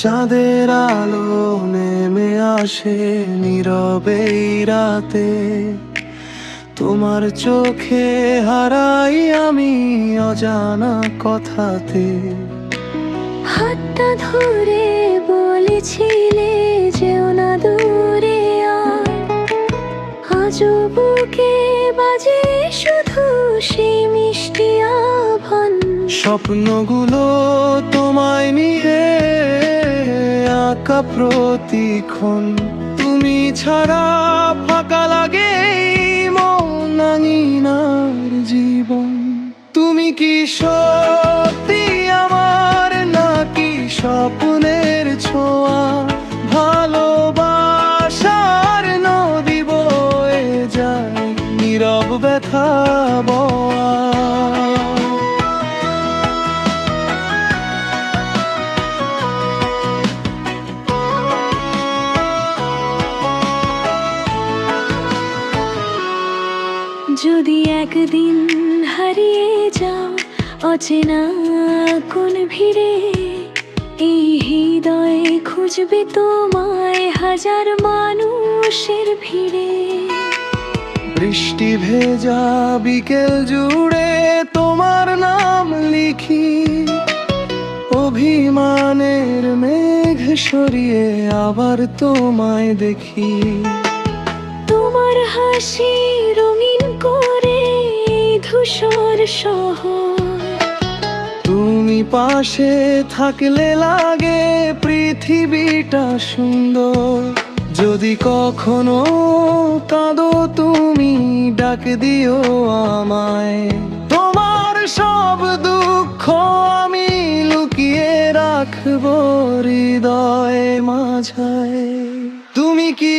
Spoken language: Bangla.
চাঁদের আলো নেমে আসে নীরবে এই রাতে, তোমার চোখে হারাই আমি অজানা কথাতে। হাতটা ধরে বলেছিলে যেও না দূরে আর, আজও বুকে বাজে শুধু সেই মিষ্টি আভান। স্বপ্নগুলো তোমায় নিয়ে আঁকা প্রতিক্ষণ, তুমি ছাড়া ফাঁকা লাগে এই মনাঙিনার জীবন। তুমি কি সত্যি আমার নাকি স্বপ্নের ছোঁয়া? ভালোবাসার নদী বয়ে যায় নীরব ব্যথা বয়া। যদি একদিন হারিয়ে যাও অচেনা কোন ভিড়ে, এই হৃদয়ে খুঁজবে তোমায় হাজার মানুষের ভিড়ে। বৃষ্টি ভেজা বিকেল জুড়ে তোমার নাম লিখি, অভিমানের মেঘ সরিয়ে আবার তোমায় দেখি। তোমার হাসি রঙিন করে এই ধূসর শহর, তুমি পাশে থাকলে লাগে পৃথিবীটা সুন্দর। যদি কখনো কাঁদো তুমি ডাক দিও আমায়, তোমার সব দুঃখ আমি লুকিয়ে রাখবো হৃদয়ে মাঝায়। তুমি কি